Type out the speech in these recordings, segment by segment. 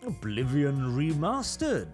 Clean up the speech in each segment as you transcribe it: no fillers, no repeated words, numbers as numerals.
Oblivion Remastered.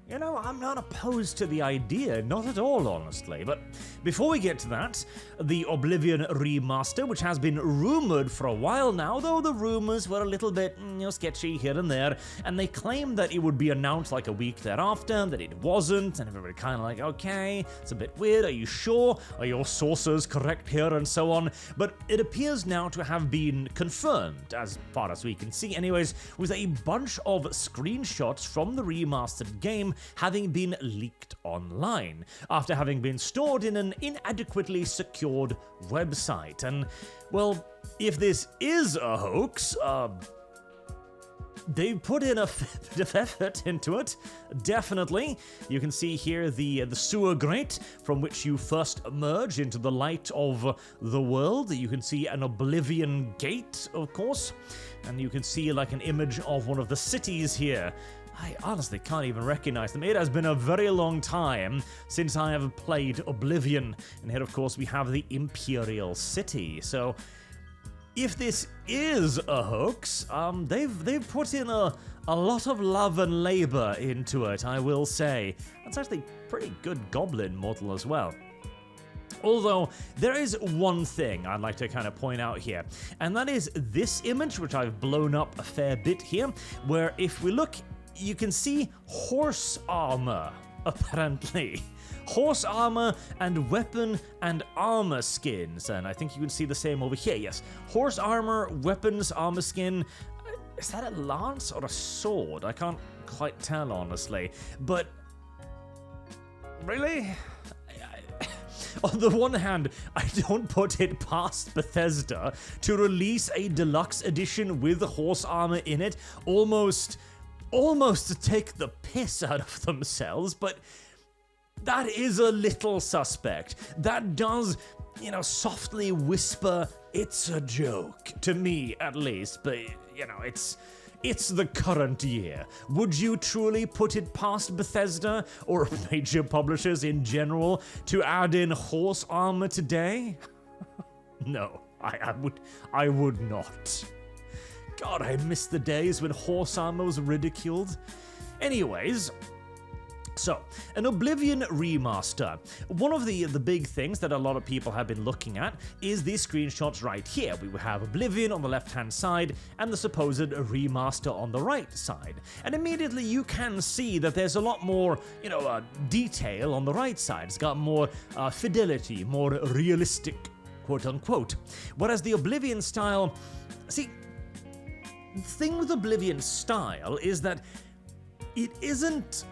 You know, I'm not opposed to the idea, not at all, honestly. But before we get to that, the Oblivion Remaster, which has been rumored for a while now, though the rumors were a little bit, sketchy here and there, and they claimed that it would be announced like a week thereafter, that it wasn't, and everybody kind of like, okay, it's a bit weird, are you sure? Are your sources correct here, and so on? But it appears now to have been confirmed, as far as we can see anyways, with a bunch of screenshots from the remastered game having been leaked online, after having been stored in an inadequately secured website. And, well, if this is a hoax, they put in a bit of effort into it, definitely. You can see here the sewer grate from which you first emerge into the light of the world. You can see an Oblivion gate, of course, and you can see like an image of one of the cities here. I honestly can't even recognize them. It has been a very long time since I have played Oblivion. And here, of course, we have the Imperial City. So, if this is a hoax, they've put in a lot of love and labor into it, I will say. That's actually pretty good goblin model as well. Although, there is one thing I'd like to kind of point out here, and that is this image, which I've blown up a fair bit here, where if we look, you can see horse armor, apparently. Horse armor and weapon and armor skins, and I think you can see the same over here, yes. Horse armor, weapons, armor skin. Is that a lance or a sword? I can't quite tell, honestly. But, really? On the one hand, I don't put it past Bethesda to release a deluxe edition with horse armor in it, almost to take the piss out of themselves, but that is a little suspect. That does, softly whisper, it's a joke, to me at least, but, it's the current year. Would you truly put it past Bethesda, or major publishers in general, to add in horse armor today? No, I would not. God, I miss the days when horse armor was ridiculed. Anyways, so, an Oblivion Remaster. One of the big things that a lot of people have been looking at is these screenshots right here. We have Oblivion on the left-hand side and the supposed remaster on the right side. And immediately you can see that there's a lot more, detail on the right side. It's got more fidelity, more realistic, quote-unquote. Whereas the Oblivion style, see, the thing with Oblivion style is that it isn't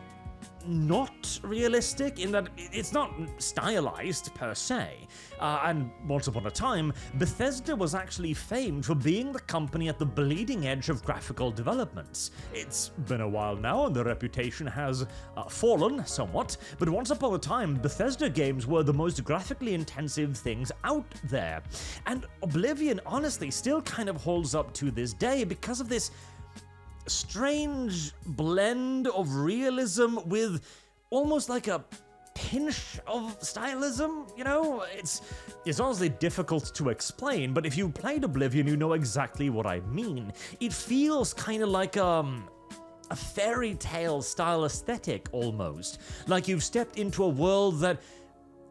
not realistic in that it's not stylized per se. And once upon a time, Bethesda was actually famed for being the company at the bleeding edge of graphical developments. It's been a while now and their reputation has fallen somewhat, but once upon a time, Bethesda games were the most graphically intensive things out there. And Oblivion honestly still kind of holds up to this day because of this strange blend of realism with almost like a pinch of stylism, It's honestly difficult to explain, but if you played Oblivion, you know exactly what I mean. It feels kind of like a fairy tale style aesthetic almost, like you've stepped into a world that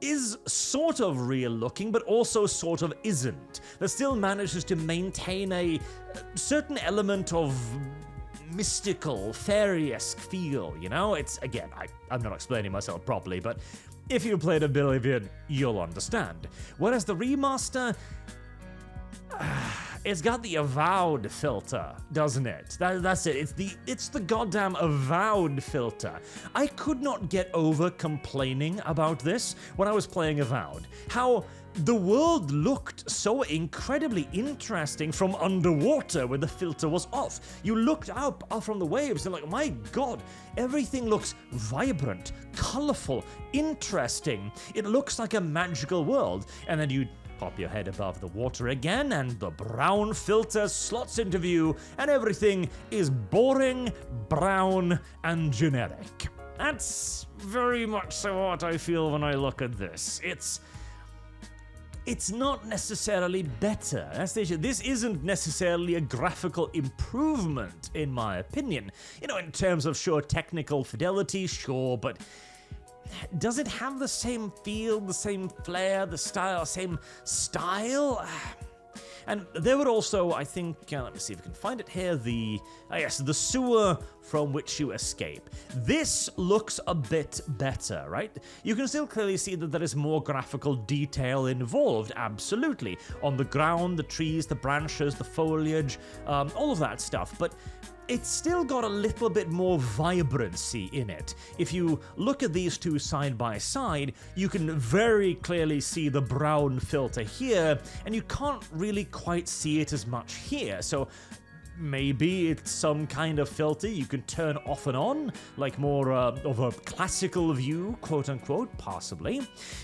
is sort of real looking, but also sort of isn't, that still manages to maintain a certain element of mystical, fairy-esque feel, It's, again, I'm not explaining myself properly, but if you played Oblivion, you'll understand. Whereas the remaster, it's got the Avowed filter, doesn't it? That's it. It's the goddamn Avowed filter. I could not get over complaining about this when I was playing Avowed. How the world looked so incredibly interesting from underwater when the filter was off. You looked up from the waves and like, my god, everything looks vibrant, colorful, interesting. It looks like a magical world. And then you pop your head above the water again and the brown filter slots into view and everything is boring, brown, and generic. That's very much so what I feel when I look at this. it's not necessarily better. That's the issue. This isn't necessarily a graphical improvement, in my opinion. You know, in terms of sure technical fidelity, sure, but does it have the same feel, the same flair, the same style? And there would also, I think, let me see if we can find it here, the sewer from which you escape. This looks a bit better, right? You can still clearly see that there is more graphical detail involved, absolutely. On the ground, the trees, the branches, the foliage, all of that stuff, but it's still got a little bit more vibrancy in it. If you look at these two side by side, you can very clearly see the brown filter here, and you can't really quite see it as much here. So maybe it's some kind of filter you can turn off and on, like more of a classical view, quote unquote, possibly.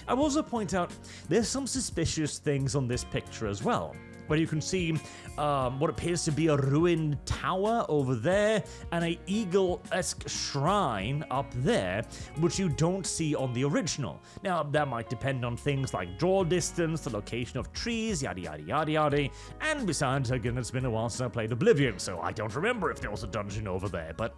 I will also point out there's some suspicious things on this picture as well, where you can see what appears to be a ruined tower over there and a eagle-esque shrine up there, which you don't see on the original. Now, that might depend on things like draw distance, the location of trees, yada yada yada yada, and besides, again, it's been a while since I played Oblivion, so I don't remember if there was a dungeon over there, but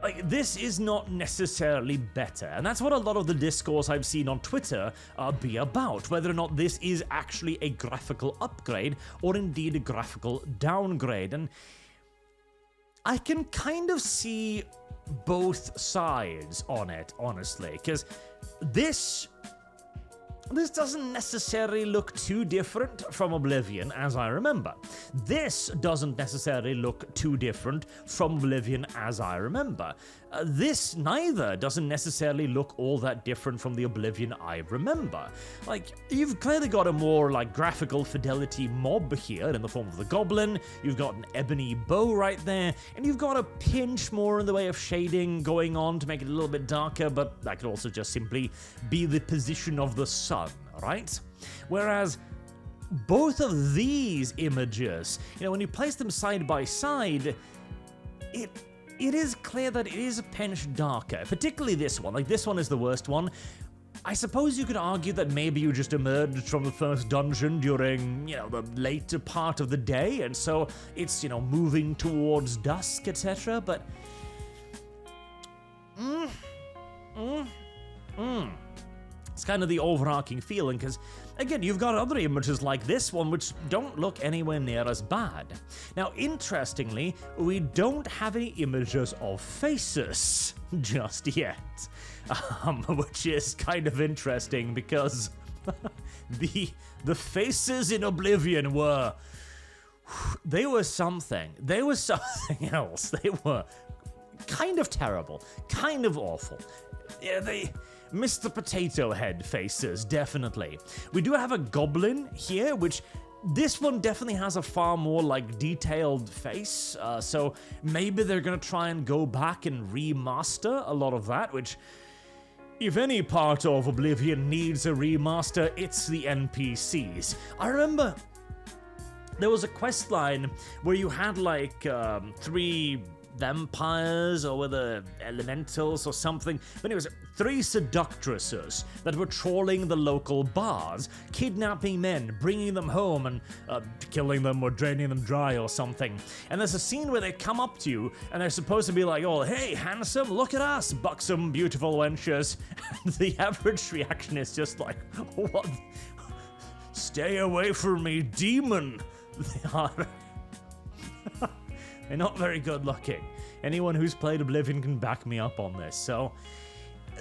like, this is not necessarily better, and that's what a lot of the discourse I've seen on Twitter be about, whether or not this is actually a graphical upgrade or indeed a graphical downgrade. And I can kind of see both sides on it, honestly, because this doesn't necessarily look too different from Oblivion as I remember. This doesn't necessarily look too different from Oblivion as I remember. This neither doesn't necessarily look all that different from the Oblivion I remember. Like, you've clearly got a more like graphical fidelity mob here in the form of the goblin, you've got an ebony bow right there, and you've got a pinch more in the way of shading going on to make it a little bit darker, but that could also just simply be the position of the sun, right? Whereas both of these images, you know, when you place them side by side, it is clear that it is a pinch darker, particularly this one. Like, this one is the worst one. I suppose you could argue that maybe you just emerged from the first dungeon during, you know, the later part of the day, and so it's, you know, moving towards dusk, etc., but it's kind of the overarching feeling, because, again, you've got other images like this one which don't look anywhere near as bad. Now, interestingly, we don't have any images of faces just yet, which is kind of interesting because the faces in Oblivion were something. They were something else. They were kind of terrible, kind of awful. Yeah, they Mr. Potato Head faces, definitely. We do have a goblin here, which this one definitely has a far more like detailed face, so maybe they're gonna try and go back and remaster a lot of that, which, if any part of Oblivion needs a remaster, it's the NPCs. I remember there was a quest line where you had like 3 vampires or whether elementals or something, but it was 3 seductresses that were trawling the local bars, kidnapping men, bringing them home and killing them or draining them dry or something. And there's a scene where they come up to you and they're supposed to be like, oh, hey, handsome, look at us, buxom, beautiful wenches. And the average reaction is just like, what? Stay away from me, demon. They're not very good looking. Anyone who's played Oblivion can back me up on this. So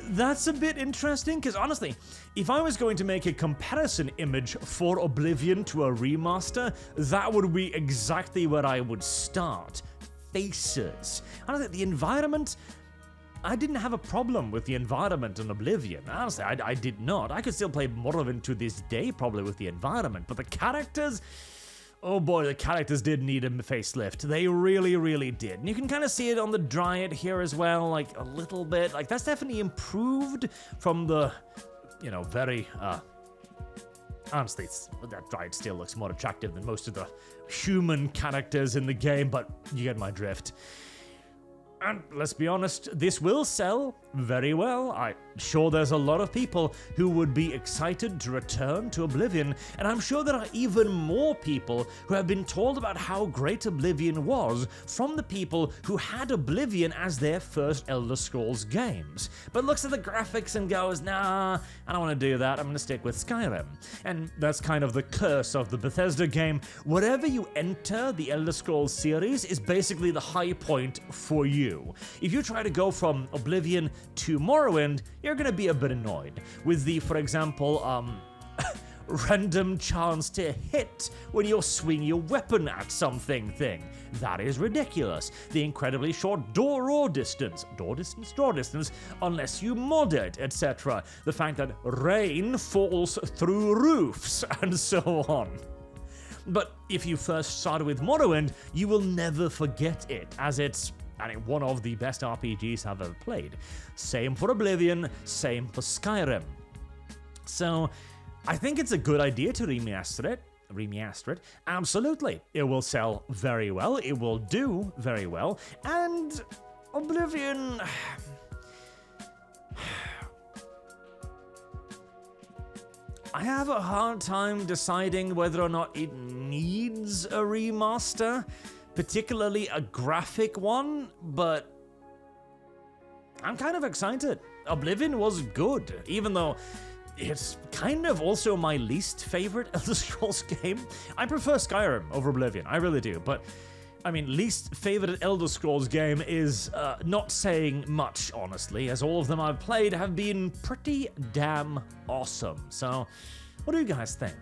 that's a bit interesting, because honestly, if I was going to make a comparison image for Oblivion to a remaster, that would be exactly where I would start. Faces. Honestly, the environment, I didn't have a problem with the environment in Oblivion. Honestly, I did not. I could still play Morrowind to this day probably with the environment, but the characters, oh boy, the characters did need a facelift. They really, really did. And you can kind of see it on the Dryad here as well, like a little bit. Like, that's definitely improved from the, you know, very, honestly, that Dryad still looks more attractive than most of the human characters in the game, but you get my drift. And let's be honest, this will sell very well. I'm sure there's a lot of people who would be excited to return to Oblivion, and I'm sure there are even more people who have been told about how great Oblivion was from the people who had Oblivion as their first Elder Scrolls games, but looks at the graphics and goes, nah, I don't want to do that, I'm going to stick with Skyrim. And that's kind of the curse of the Bethesda game. Wherever you enter the Elder Scrolls series is basically the high point for you. If you try to go from Oblivion to Morrowind, you're going to be a bit annoyed with the, for example, random chance to hit when you're swinging your weapon at something thing. That is ridiculous. The incredibly short door distance, unless you mod it, etc. The fact that rain falls through roofs, and so on. But if you first started with Morrowind, you will never forget it, as it's one of the best RPGs I've ever played. Same for Oblivion, same for Skyrim. So, I think it's a good idea to remaster it. Absolutely. It will sell very well, it will do very well, and Oblivion... I have a hard time deciding whether or not it needs a remaster, particularly a graphic one, but I'm kind of excited. Oblivion was good, even though it's kind of also my least favorite Elder Scrolls game. I prefer Skyrim over Oblivion, I really do, but I mean, least favorite Elder Scrolls game is not saying much, honestly, as all of them I've played have been pretty damn awesome. So, what do you guys think?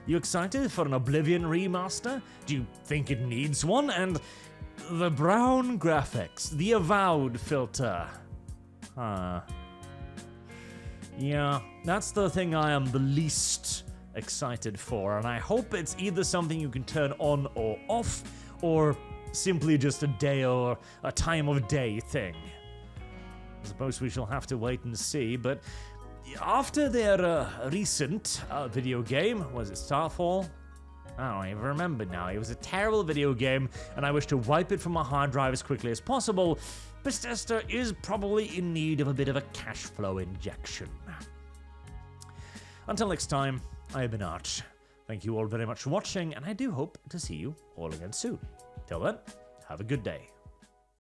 You excited for an Oblivion remaster? Do you think it needs one? And the brown graphics, the Avowed filter. Yeah, that's the thing I am the least excited for, and I hope it's either something you can turn on or off, or simply just a day or a time of day thing. I suppose we shall have to wait and see, but after their recent video game, was it Starfall? I don't even remember now. It was a terrible video game, and I wish to wipe it from my hard drive as quickly as possible. Bethesda is probably in need of a bit of a cash flow injection. Until next time, I have been Arch. Thank you all very much for watching, and I do hope to see you all again soon. Till then, have a good day.